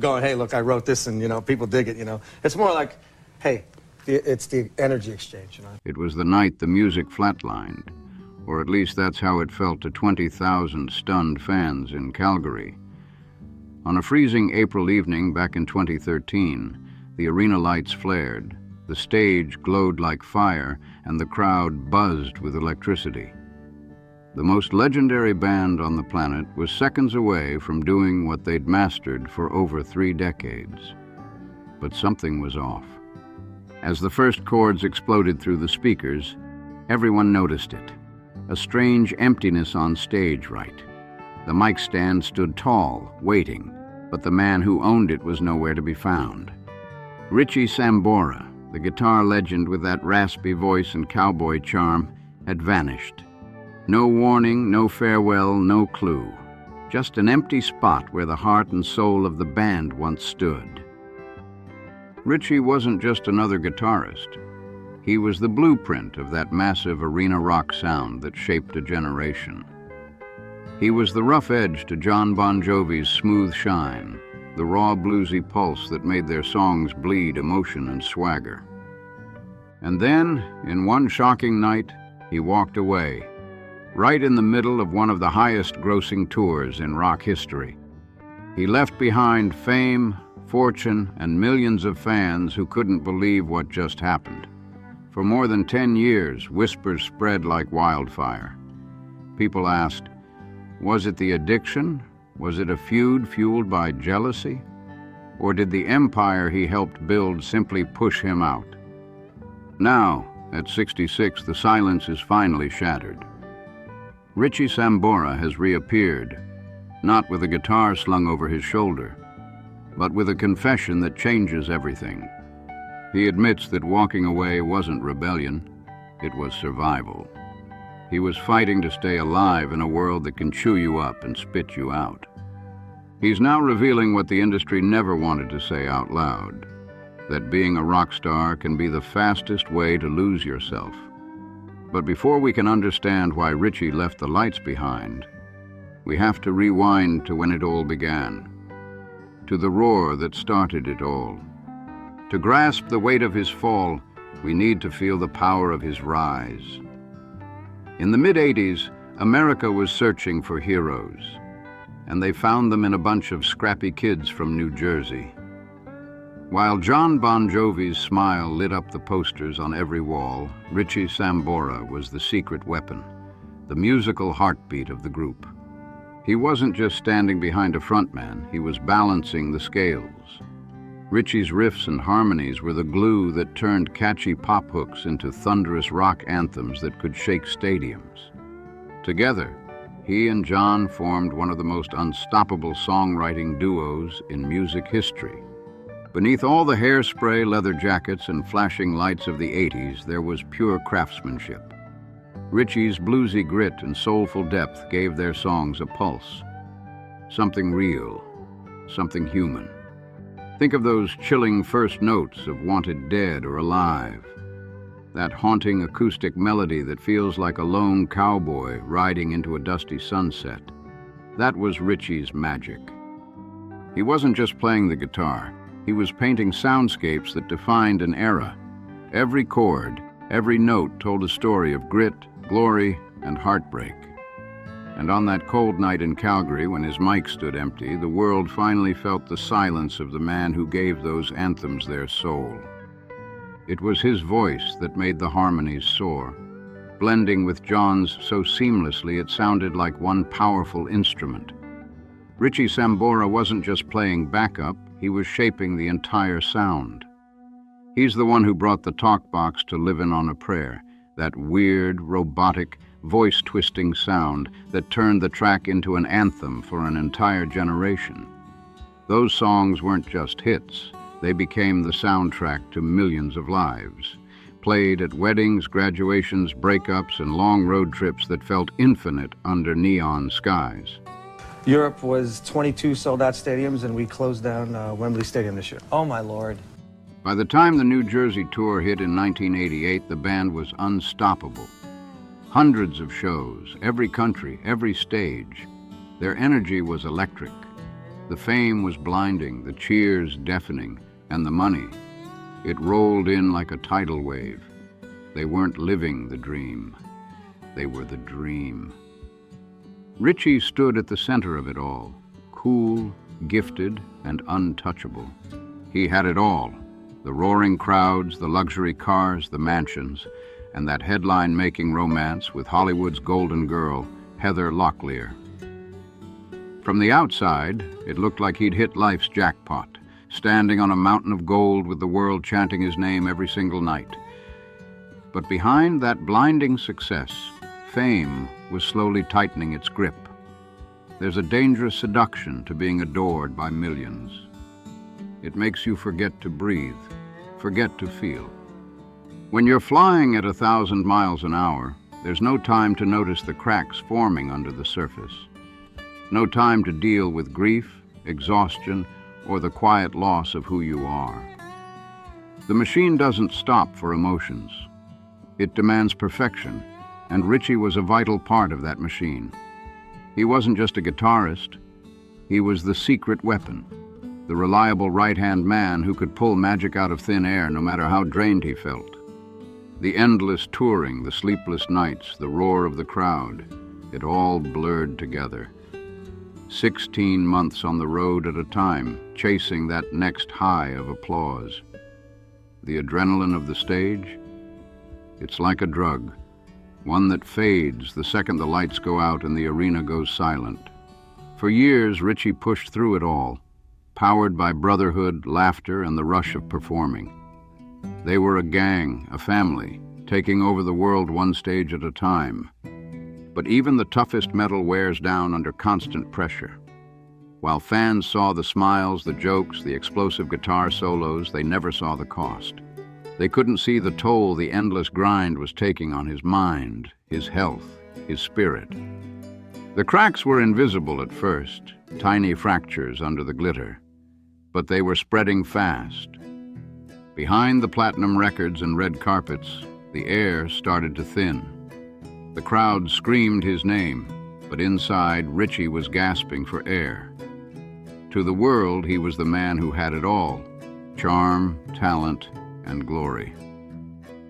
going, hey, look, I wrote this and, people dig it, It's more like, hey, it's the energy exchange, It was the night the music flatlined, or at least that's how it felt to 20,000 stunned fans in Calgary. On a freezing April evening back in 2013, the arena lights flared, the stage glowed like fire, and the crowd buzzed with electricity. The most legendary band on the planet was seconds away from doing what they'd mastered for over 3 decades. But something was off. As the first chords exploded through the speakers, everyone noticed it. A strange emptiness on stage right. The mic stand stood tall, waiting, but the man who owned it was nowhere to be found. Richie Sambora, the guitar legend with that raspy voice and cowboy charm, had vanished. No warning, no farewell, no clue. Just an empty spot where the heart and soul of the band once stood. Richie wasn't just another guitarist. He was the blueprint of that massive arena rock sound that shaped a generation. He was the rough edge to Bon Jovi's smooth shine, the raw bluesy pulse that made their songs bleed emotion and swagger. And then, in one shocking night, he walked away, right in the middle of one of the highest-grossing tours in rock history. He left behind fame, fortune, and millions of fans who couldn't believe what just happened. For more than 10 years, whispers spread like wildfire. People asked, was it the addiction? Was it a feud fueled by jealousy? Or did the empire he helped build simply push him out? Now, at 66, the silence is finally shattered. Richie Sambora has reappeared, not with a guitar slung over his shoulder, but with a confession that changes everything. He admits that walking away wasn't rebellion, it was survival. He was fighting to stay alive in a world that can chew you up and spit you out. He's now revealing what the industry never wanted to say out loud, that being a rock star can be the fastest way to lose yourself. But before we can understand why Richie left the lights behind, we have to rewind to when it all began, to the roar that started it all. To grasp the weight of his fall, we need to feel the power of his rise. In the mid-'80s, America was searching for heroes, and they found them in a bunch of scrappy kids from New Jersey. While Bon Jovi's smile lit up the posters on every wall, Richie Sambora was the secret weapon, the musical heartbeat of the group. He wasn't just standing behind a frontman, he was balancing the scales. Richie's riffs and harmonies were the glue that turned catchy pop hooks into thunderous rock anthems that could shake stadiums. Together, he and John formed one of the most unstoppable songwriting duos in music history. Beneath all the hairspray, leather jackets, and flashing lights of the '80s, there was pure craftsmanship. Richie's bluesy grit and soulful depth gave their songs a pulse. Something real, something human. Think of those chilling first notes of Wanted Dead or Alive. That haunting acoustic melody that feels like a lone cowboy riding into a dusty sunset. That was Richie's magic. He wasn't just playing the guitar. He was painting soundscapes that defined an era. Every chord, every note told a story of grit, glory, and heartbreak. And on that cold night in Calgary, when his mic stood empty, the world finally felt the silence of the man who gave those anthems their soul. It was his voice that made the harmonies soar, blending with John's so seamlessly it sounded like one powerful instrument. Richie Sambora wasn't just playing backup, he was shaping the entire sound. He's the one who brought the talk box to Livin' on a Prayer, that weird, robotic, voice-twisting sound that turned the track into an anthem for an entire generation. Those songs weren't just hits, they became the soundtrack to millions of lives, played at weddings, graduations, breakups, and long road trips that felt infinite under neon skies. Europe was 22 sold-out stadiums, and we closed down Wembley Stadium this year. Oh, my Lord. By the time the New Jersey tour hit in 1988, the band was unstoppable. Hundreds of shows, every country, every stage. Their energy was electric. The fame was blinding, the cheers deafening, and the money. It rolled in like a tidal wave. They weren't living the dream. They were the dream. Richie stood at the center of it all, cool, gifted, and untouchable. He had it all: the roaring crowds, the luxury cars, the mansions, and that headline-making romance with Hollywood's golden girl, Heather Locklear. From the outside, it looked like he'd hit life's jackpot, standing on a mountain of gold with the world chanting his name every single night. But behind that blinding success, fame was slowly tightening its grip. There's a dangerous seduction to being adored by millions. It makes you forget to breathe, forget to feel. When you're flying at 1,000 miles an hour, there's no time to notice the cracks forming under the surface. No time to deal with grief, exhaustion, or the quiet loss of who you are. The machine doesn't stop for emotions. It demands perfection, and Richie was a vital part of that machine. He wasn't just a guitarist. He was the secret weapon, the reliable right-hand man who could pull magic out of thin air no matter how drained he felt. The endless touring, the sleepless nights, the roar of the crowd, it all blurred together. 16 months on the road at a time, chasing that next high of applause. The adrenaline of the stage? It's like a drug, one that fades the second the lights go out and the arena goes silent. For years, Richie pushed through it all, powered by brotherhood, laughter, and the rush of performing. They were a gang, a family, taking over the world one stage at a time. But even the toughest metal wears down under constant pressure. While fans saw the smiles, the jokes, the explosive guitar solos, they never saw the cost. They couldn't see the toll the endless grind was taking on his mind, his health, his spirit. The cracks were invisible at first, tiny fractures under the glitter, but they were spreading fast. Behind the platinum records and red carpets, the air started to thin. The crowd screamed his name, but inside, Richie was gasping for air. To the world, he was the man who had it all: charm, talent, and glory.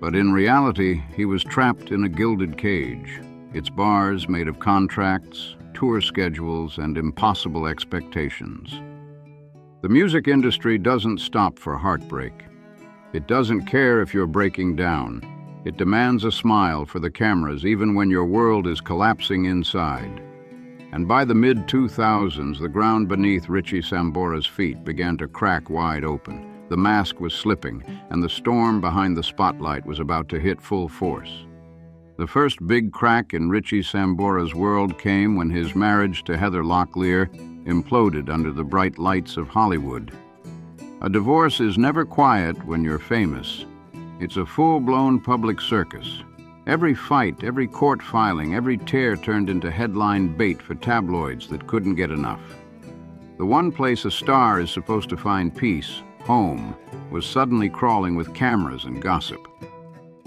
But in reality, he was trapped in a gilded cage, its bars made of contracts, tour schedules, and impossible expectations. The music industry doesn't stop for heartbreak. It doesn't care if you're breaking down. It demands a smile for the cameras even when your world is collapsing inside. And by the mid-2000s, the ground beneath Richie Sambora's feet began to crack wide open. The mask was slipping, and the storm behind the spotlight was about to hit full force. The first big crack in Richie Sambora's world came when his marriage to Heather Locklear imploded under the bright lights of Hollywood. A divorce is never quiet when you're famous. It's a full-blown public circus. Every fight, every court filing, every tear turned into headline bait for tabloids that couldn't get enough. The one place a star is supposed to find peace, home, was suddenly crawling with cameras and gossip.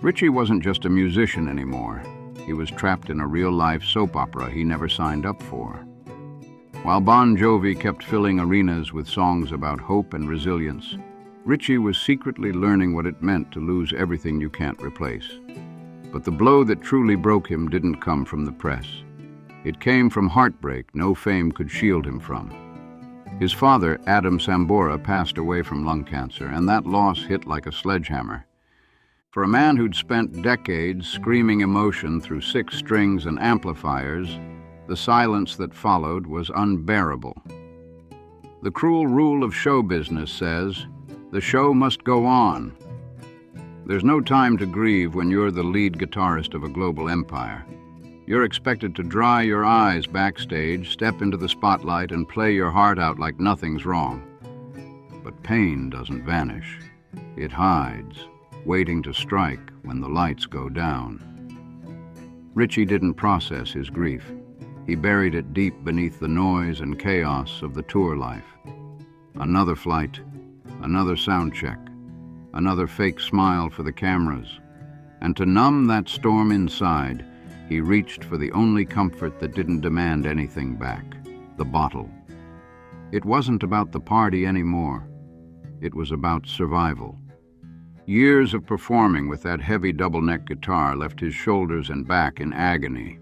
Richie wasn't just a musician anymore. He was trapped in a real-life soap opera he never signed up for. While Bon Jovi kept filling arenas with songs about hope and resilience, Richie was secretly learning what it meant to lose everything you can't replace. But the blow that truly broke him didn't come from the press. It came from heartbreak no fame could shield him from. His father, Adam Sambora, passed away from lung cancer, and that loss hit like a sledgehammer. For a man who'd spent decades screaming emotion through 6 strings and amplifiers, the silence that followed was unbearable. The cruel rule of show business says, the show must go on. There's no time to grieve when you're the lead guitarist of a global empire. You're expected to dry your eyes backstage, step into the spotlight, and play your heart out like nothing's wrong. But pain doesn't vanish. It hides, waiting to strike when the lights go down. Richie didn't process his grief. He buried it deep beneath the noise and chaos of the tour life. Another flight, another sound check, another fake smile for the cameras. And to numb that storm inside, he reached for the only comfort that didn't demand anything back: the bottle. It wasn't about the party anymore. It was about survival. Years of performing with that heavy double-neck guitar left his shoulders and back in agony.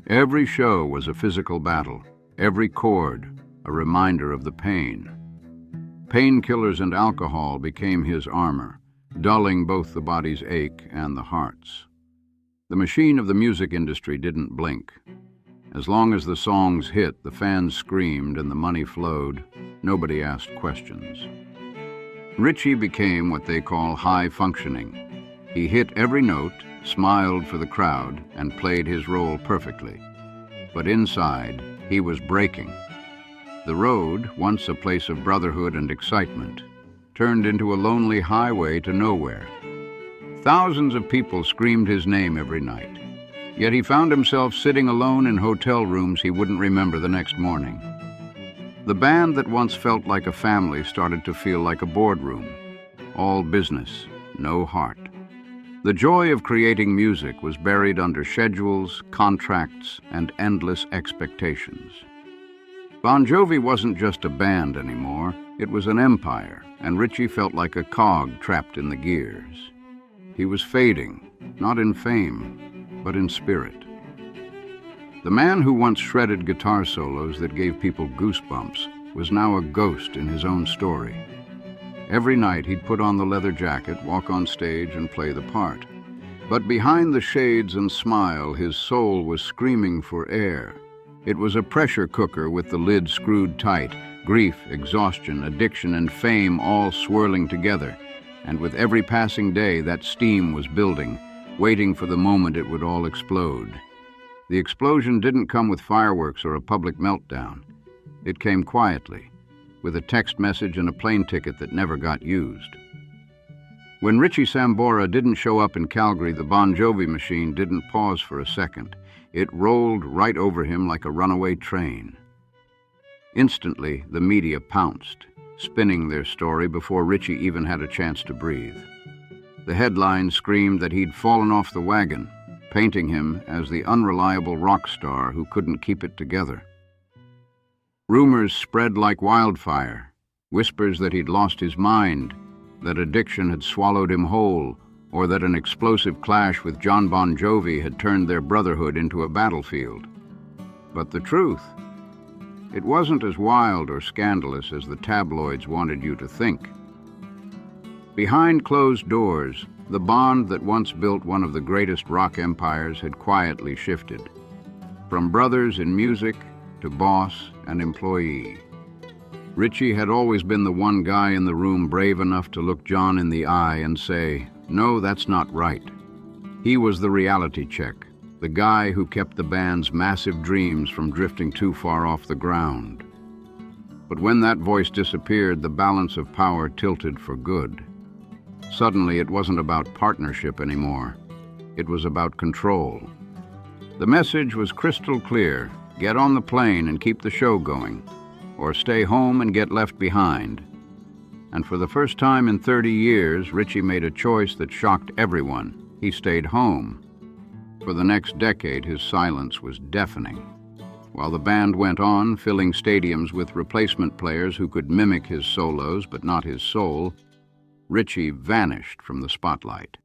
Every show was a physical battle, every chord a reminder of the pain. Painkillers and alcohol became his armor, dulling both the body's ache and the heart's. The machine of the music industry didn't blink. As long as the songs hit, the fans screamed, and the money flowed, nobody asked questions. Richie became what they call high-functioning. He hit every note, smiled for the crowd, and played his role perfectly. But inside, he was breaking. The road, once a place of brotherhood and excitement, turned into a lonely highway to nowhere. Thousands of people screamed his name every night, yet he found himself sitting alone in hotel rooms he wouldn't remember the next morning. The band that once felt like a family started to feel like a boardroom. All business, no heart. The joy of creating music was buried under schedules, contracts, and endless expectations. Bon Jovi wasn't just a band anymore, it was an empire, and Richie felt like a cog trapped in the gears. He was fading, not in fame, but in spirit. The man who once shredded guitar solos that gave people goosebumps was now a ghost in his own story. Every night he'd put on the leather jacket, walk on stage, and play the part. But behind the shades and smile, his soul was screaming for air. It was a pressure cooker with the lid screwed tight, grief, exhaustion, addiction, and fame all swirling together. And with every passing day, that steam was building, waiting for the moment it would all explode. The explosion didn't come with fireworks or a public meltdown. It came quietly, with a text message and a plane ticket that never got used. When Richie Sambora didn't show up in Calgary, the Bon Jovi machine didn't pause for a second. It rolled right over him like a runaway train. Instantly, the media pounced, spinning their story before Richie even had a chance to breathe. The headlines screamed that he'd fallen off the wagon, painting him as the unreliable rock star who couldn't keep it together. Rumors spread like wildfire, whispers that he'd lost his mind, that addiction had swallowed him whole, or that an explosive clash with John Bon Jovi had turned their brotherhood into a battlefield. But the truth, it wasn't as wild or scandalous as the tabloids wanted you to think. Behind closed doors, the bond that once built one of the greatest rock empires had quietly shifted, from brothers in music to boss and employee. Richie had always been the one guy in the room brave enough to look John in the eye and say, "No, that's not right." He was the reality check, the guy who kept the band's massive dreams from drifting too far off the ground. But when that voice disappeared, the balance of power tilted for good. Suddenly, it wasn't about partnership anymore. It was about control. The message was crystal clear: get on the plane and keep the show going, or stay home and get left behind. And for the first time in 30 years, Richie made a choice that shocked everyone. He stayed home. For the next decade, his silence was deafening. While the band went on, filling stadiums with replacement players who could mimic his solos but not his soul, Richie vanished from the spotlight.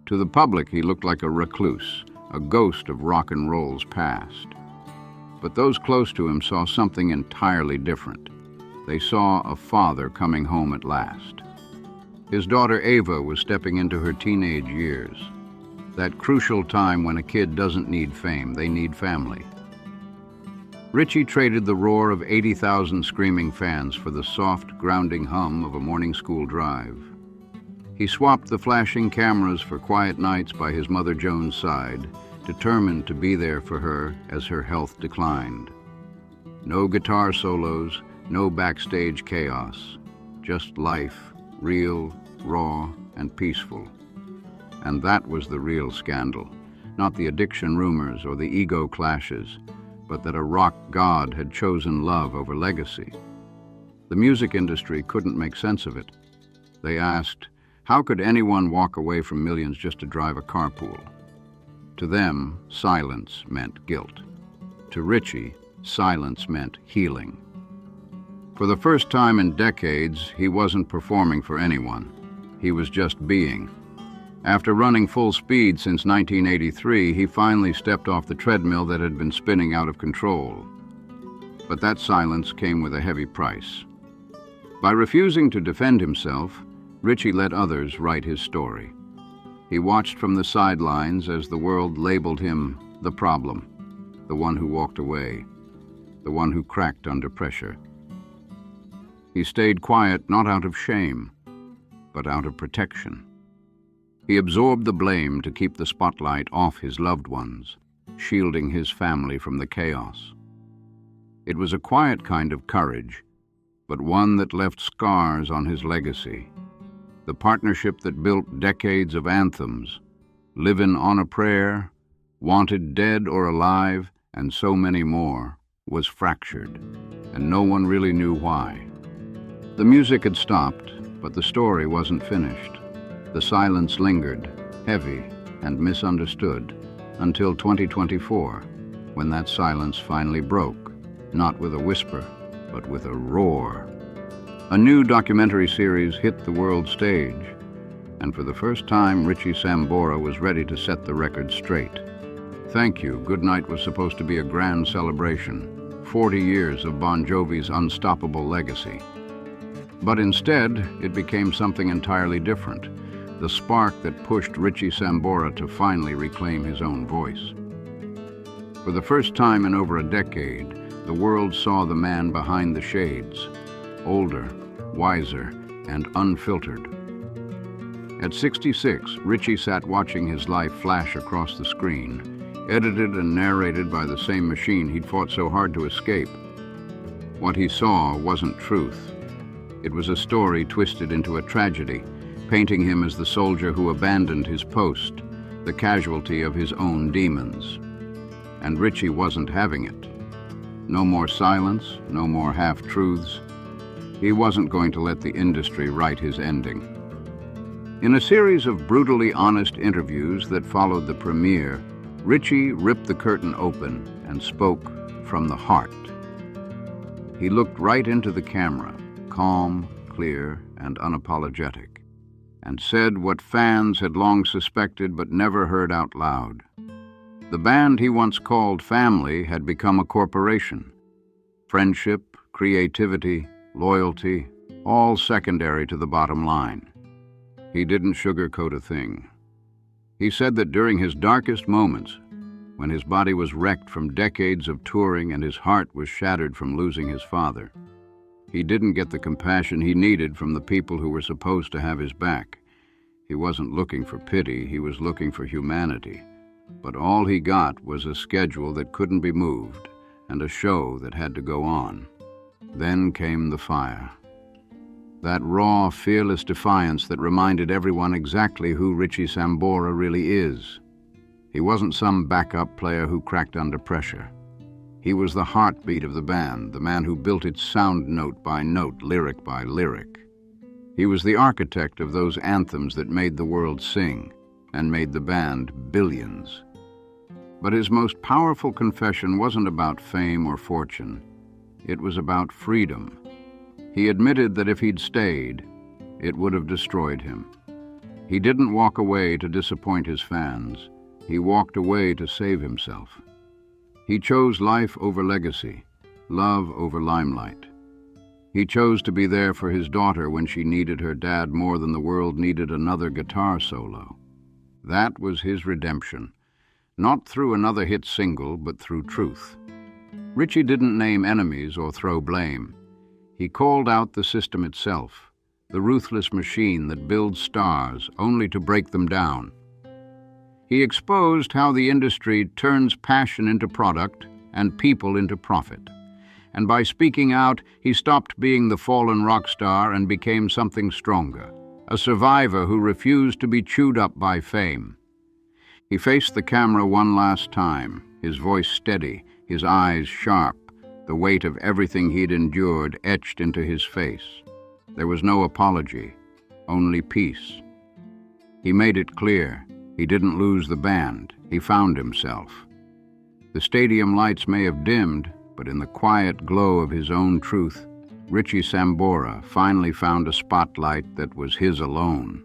To the public, he looked like a recluse, a ghost of rock and roll's past. But those close to him saw something entirely different. They saw a father coming home at last. His daughter Ava was stepping into her teenage years. That crucial time when a kid doesn't need fame, they need family. Richie traded the roar of 80,000 screaming fans for the soft, grounding hum of a morning school drive. He swapped the flashing cameras for quiet nights by his mother Joan's side, determined to be there for her as her health declined. No guitar solos, no backstage chaos, just life, real, raw, and peaceful. And that was the real scandal, not the addiction rumors or the ego clashes, but that a rock god had chosen love over legacy. The music industry couldn't make sense of it. They asked, how could anyone walk away from millions just to drive a carpool? To them, silence meant guilt. To Richie, silence meant healing. For the first time in decades, he wasn't performing for anyone. He was just being. After running full speed since 1983, he finally stepped off the treadmill that had been spinning out of control. But that silence came with a heavy price. By refusing to defend himself, Richie let others write his story. He watched from the sidelines as the world labeled him the problem, the one who walked away, the one who cracked under pressure. He stayed quiet not out of shame, but out of protection. He absorbed the blame to keep the spotlight off his loved ones, shielding his family from the chaos. It was a quiet kind of courage, but one that left scars on his legacy. The partnership that built decades of anthems, Livin' on a Prayer, Wanted Dead or Alive, and so many more, was fractured, and no one really knew why. The music had stopped, but the story wasn't finished. The silence lingered, heavy and misunderstood, until 2024, when that silence finally broke, not with a whisper, but with a roar. A new documentary series hit the world stage, and for the first time, Richie Sambora was ready to set the record straight. Thank You, Goodnight was supposed to be a grand celebration, 40 years of Bon Jovi's unstoppable legacy. But instead, it became something entirely different, the spark that pushed Richie Sambora to finally reclaim his own voice. For the first time in over a decade, the world saw the man behind the shades, older, wiser, and unfiltered. At 66, Richie sat watching his life flash across the screen, edited and narrated by the same machine he'd fought so hard to escape. What he saw wasn't truth. It was a story twisted into a tragedy, painting him as the soldier who abandoned his post, the casualty of his own demons. And Richie wasn't having it. No more silence, no more half-truths. He wasn't going to let the industry write his ending. In a series of brutally honest interviews that followed the premiere, Richie ripped the curtain open and spoke from the heart. He looked right into the camera, calm, clear, and unapologetic, and said what fans had long suspected but never heard out loud. The band he once called family had become a corporation. Friendship, creativity, loyalty, all secondary to the bottom line. He didn't sugarcoat a thing. He said that during his darkest moments, when his body was wrecked from decades of touring and his heart was shattered from losing his father, he didn't get the compassion he needed from the people who were supposed to have his back. He wasn't looking for pity, he was looking for humanity. But all he got was a schedule that couldn't be moved and a show that had to go on. Then came the fire. That raw, fearless defiance that reminded everyone exactly who Richie Sambora really is. He wasn't some backup player who cracked under pressure. He was the heartbeat of the band, the man who built its sound note by note, lyric by lyric. He was the architect of those anthems that made the world sing and made the band billions. But his most powerful confession wasn't about fame or fortune. It was about freedom. He admitted that if he'd stayed, it would have destroyed him. He didn't walk away to disappoint his fans. He walked away to save himself. He chose life over legacy, love over limelight. He chose to be there for his daughter when she needed her dad more than the world needed another guitar solo. That was his redemption, not through another hit single, but through truth. Richie didn't name enemies or throw blame. He called out the system itself, the ruthless machine that builds stars only to break them down. He exposed how the industry turns passion into product and people into profit. And by speaking out, he stopped being the fallen rock star and became something stronger, a survivor who refused to be chewed up by fame. He faced the camera one last time, his voice steady, his eyes sharp, the weight of everything he'd endured etched into his face. There was no apology, only peace. He made it clear. He didn't lose the band. He found himself. The stadium lights may have dimmed, but in the quiet glow of his own truth, Richie Sambora finally found a spotlight that was his alone.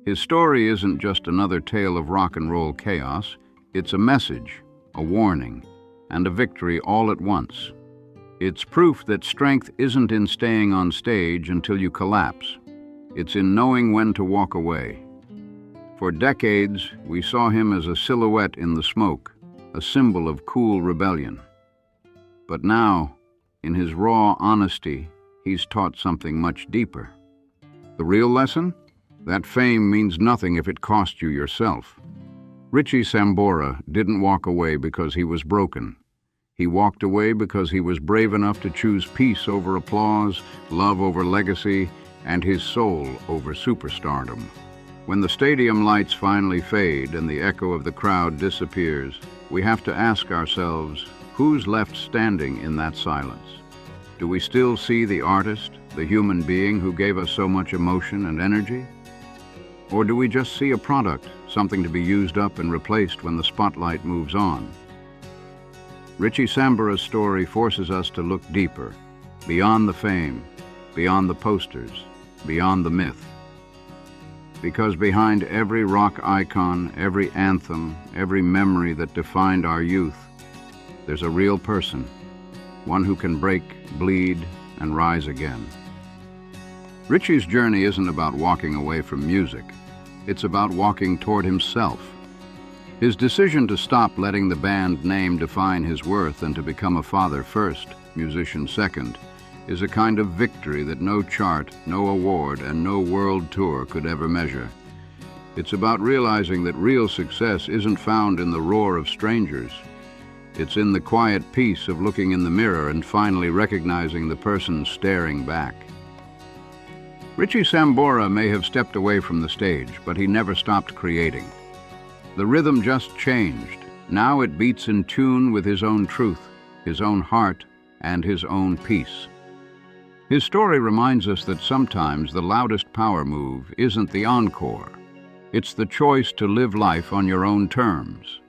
His story isn't just another tale of rock and roll chaos. It's a message, a warning, and a victory all at once. It's proof that strength isn't in staying on stage until you collapse. It's in knowing when to walk away. For decades, we saw him as a silhouette in the smoke, a symbol of cool rebellion. But now, in his raw honesty, he's taught something much deeper. The real lesson? That fame means nothing if it costs you yourself. Richie Sambora didn't walk away because he was broken. He walked away because he was brave enough to choose peace over applause, love over legacy, and his soul over superstardom. When the stadium lights finally fade and the echo of the crowd disappears, we have to ask ourselves, who's left standing in that silence? Do we still see the artist, the human being who gave us so much emotion and energy? Or do we just see a product, something to be used up and replaced when the spotlight moves on? Richie Sambora's story forces us to look deeper, beyond the fame, beyond the posters, beyond the myth. Because behind every rock icon, every anthem, every memory that defined our youth, there's a real person, one who can break, bleed, and rise again. Richie's journey isn't about walking away from music. It's about walking toward himself. His decision to stop letting the band name define his worth and to become a father first, musician second, is a kind of victory that no chart, no award, and no world tour could ever measure. It's about realizing that real success isn't found in the roar of strangers. It's in the quiet peace of looking in the mirror and finally recognizing the person staring back. Richie Sambora may have stepped away from the stage, but he never stopped creating. The rhythm just changed. Now it beats in tune with his own truth, his own heart, and his own peace. His story reminds us that sometimes the loudest power move isn't the encore. It's the choice to live life on your own terms.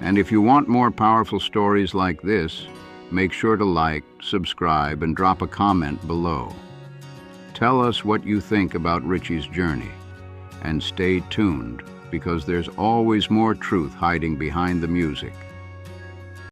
And if you want more powerful stories like this, make sure to like, subscribe, and drop a comment below. Tell us what you think about Richie's journey. And stay tuned, because there's always more truth hiding behind the music.